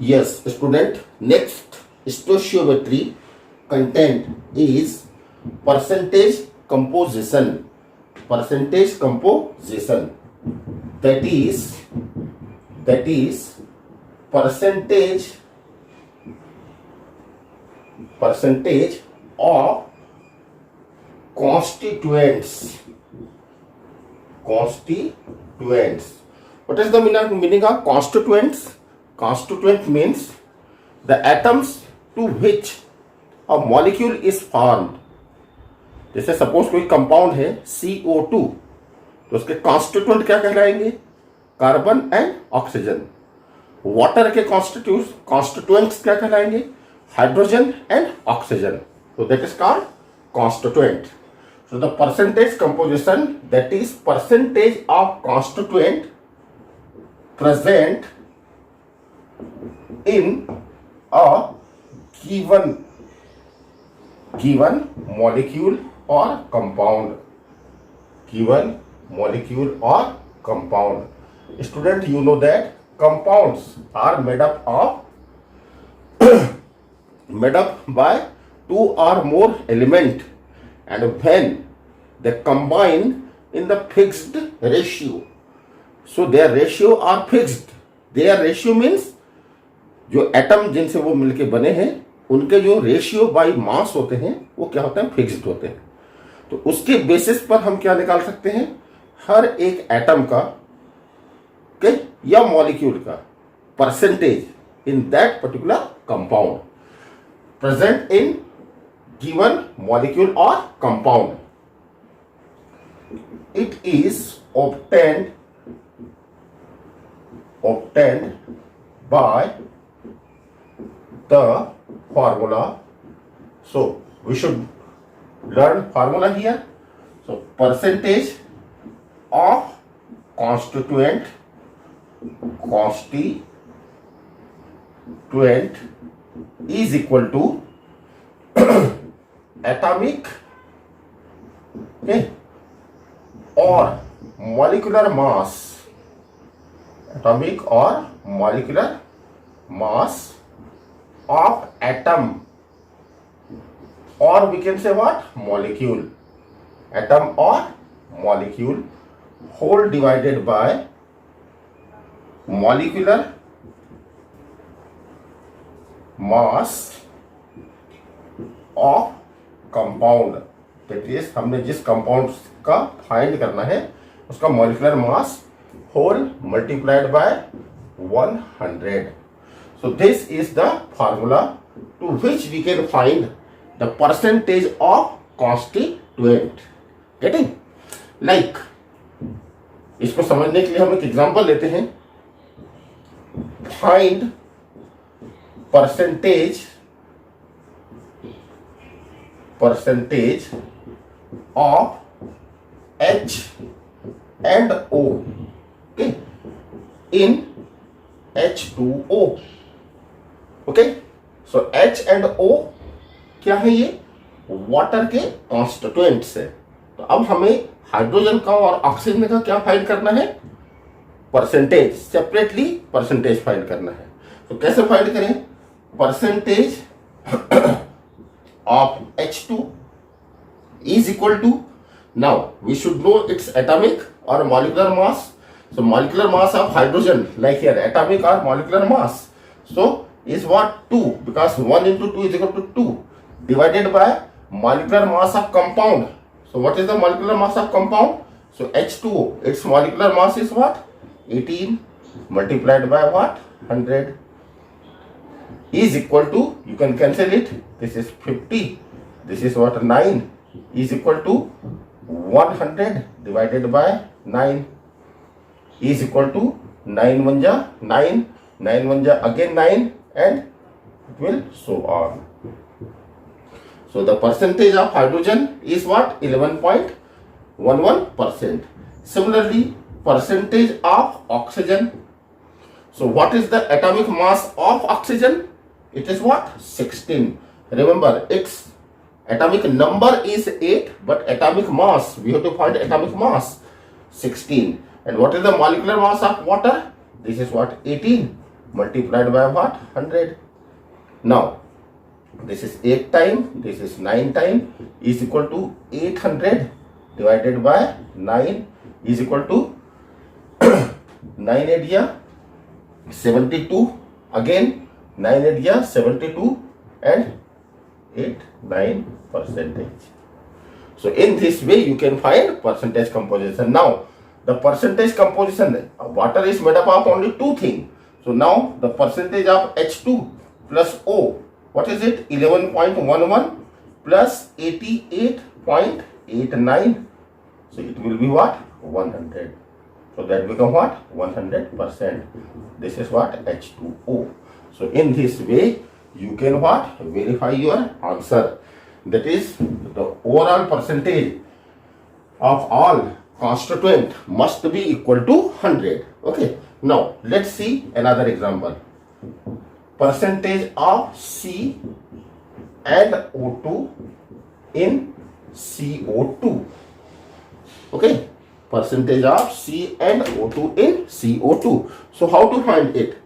Yes, student. Next, stoichiometry content is percentage composition. Percentage composition. That is percentage of constituents. What is the meaning of constituents? Constituent means the atoms to which a molecule is formed. जैसे suppose कोई compound है CO2, तो उसके constituent क्या कहलाएंगे? Carbon and oxygen. Water के constituents क्या कहलाएंगे? Hydrogen and oxygen. So that is called constituent. So the percentage composition, that is percentage of constituent present in a given molecule or compound. Student, you know that compounds are made up by two or more element, and when they combine in the fixed ratio, so their ratio are fixed. Their ratio means जो atom जिनसे वो मिलके बने हैं उनके जो ratio by mass होते हैं वो क्या होते हैं? फिक्स्ड होते हैं. तो उसके बेसिस पर हम क्या निकाल सकते हैं? हर एक एटम का के या मॉलिक्यूल का percentage in that particular compound present in given molecule और compound. It is obtained by the formula. So we should learn formula here. So percentage of constituent is equal to atomic or molecular mass. Atomic or molecular mass of atom, or we can say what? Molecule. Atom or molecule whole divided by molecular mass of compound. That is, हमने जिस compound का find करना है उसका molecular mass whole multiplied by 100. So this is the formula to which we can find the percentage of constituent. Getting? Like, इसको समझने के लिए हम एक एग्जांपल लेते हैं. Find percentage of H and O, okay, in H2O. Okay, so H and O क्या है? ये वाटर के कॉन्स्टिट्यूएंट्स है. तो अब हमें हाइड्रोजन का और ऑक्सीजन का क्या फाइंड करना है? परसेंटेज. सेपरेटली परसेंटेज फाइंड करना है. तो कैसे फाइंड करें? Percentage of H2 is equal to, now we should know its atomic or molecular mass. So molecular mass of hydrogen, like here, atomic or molecular mass, so is what? 2, because 1 into 2 is equal to 2, divided by molecular mass of compound. So what is the molecular mass of compound? So H2O, its molecular mass is what? 18 multiplied by what? 100 is equal to, you can cancel it, this is 50, this is what? 9 is equal to 100 divided by 9 is equal to 9 1 ja 9, 9 1 ja again 9, and it will so on. So the percentage of hydrogen is what? 11.11%. Similarly, percentage of oxygen. So what is the atomic mass of oxygen? It is what? 16. Remember, its atomic number is 8, but atomic mass, we have to find atomic mass 16. And what is the molecular mass of water? This is what? 18. multiplied by what? 100. Now, this is 8 time, this is 9 time, is equal to 800 divided by 9 is equal to 9 area 72, again 9 area 72 and 9 percentage. So in this way you can find percentage composition. Now the percentage composition, water is made up of only two things. So now the percentage of H2 plus O, what is it? 11.11 plus 88.89. So it will be what? 100. So that become what? 100%. This is what? H2O. So in this way you can what? Verify your answer. That is, the overall percentage of all constituent must be equal to 100. Okay. Now let's see another example. Percentage of C and O2 in CO2. Okay. Percentage of C and O2 in CO2. So how to find it?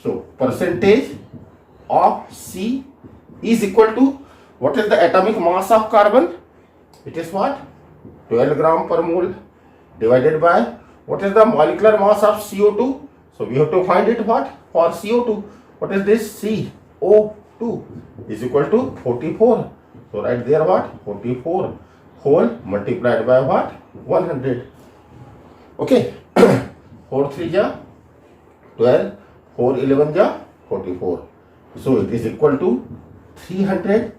So percentage of C is equal to, what is the atomic mass of carbon? It is what? 12 gram per mole divided by, what is the molecular mass of CO2? So we have to find it what? For CO2. What is this? CO2 is equal to 44. So right there what? 44 whole multiplied by what? 100. Okay. 4 3 ja 12, 4 11 ja 44. So it is equal to 300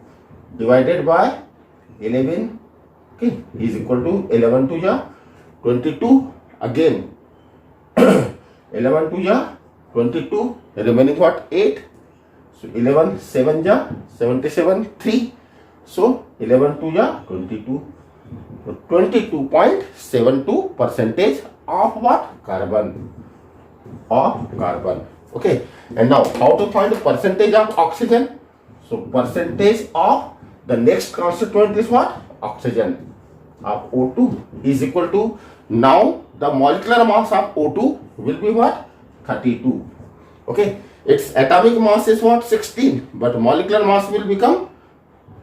divided by 11. Okay, is equal to 11 2 ja 22. Again 11 2 ja 22, remaining what? 8. So 11 7 ja 77, 3. So 11 2 ja 22. 22.72 percentage of what? Carbon. Of carbon. Okay. And now how to find the percentage of oxygen? So percentage of the next constituent is what? Oxygen. Of O2 is equal to, now the molecular mass of O2 will be what? 32. Okay. Its atomic mass is what? 16. But molecular mass will become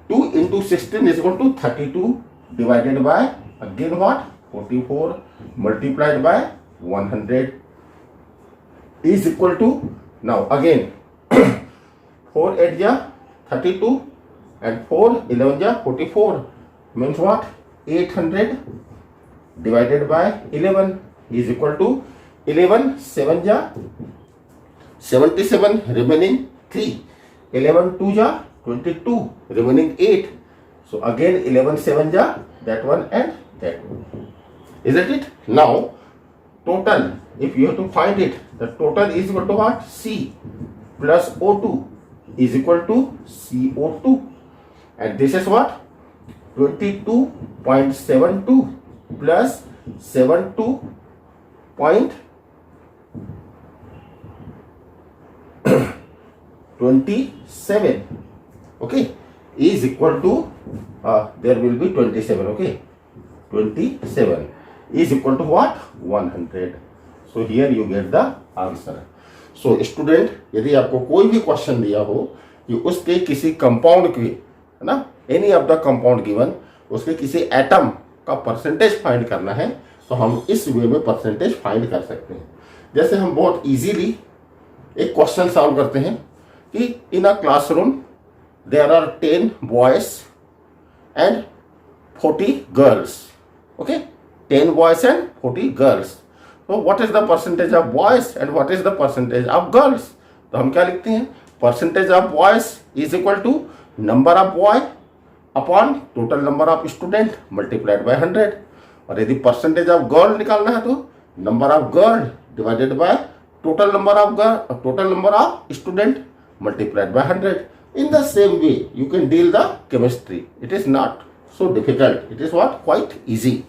2 into 16 is equal to 32 divided by, again what? 44 multiplied by 100 is equal to, now again 4 8 ja 32 and 4 11 ja 44, means what? 800 divided by 11 is equal to 11 7 ja 77, remaining 3. 11 2 ja 22, remaining 8. So again 11 7 ja that one and that one. Isn't it? Now total, if you have to find it, the total is equal to what? C plus O2 is equal to CO2. And this is what? 22.72 plus 72.27. Okay, is equal to, there will be 27. Okay, 27 is equal to what? 100. So here you get the answer. So student, यदि आपको कोई भी question दिया हो कि उसके किसी compound की, है ना, any of the compound given, उसके किसी एटम का परसेंटेज फाइंड करना है, तो हम इस वे में परसेंटेज फाइंड कर सकते हैं. जैसे हम बहुत इजीली एक क्वेश्चन सॉल्व करते हैं कि in a classroom there are 10 boys and 40 girls. Okay, 10 boys and 40 girls. So what is the percentage of boys and what is the percentage of girls? तो हम क्या लिखते हैं? Percentage of boys is equal to number of boy upon total number of student multiplied by 100. और यदि percentage of girl निकालना है तो number of girl divided by total number of student multiplied by 100. In the same way you can deal the chemistry. It is not so difficult. It is what? Quite easy.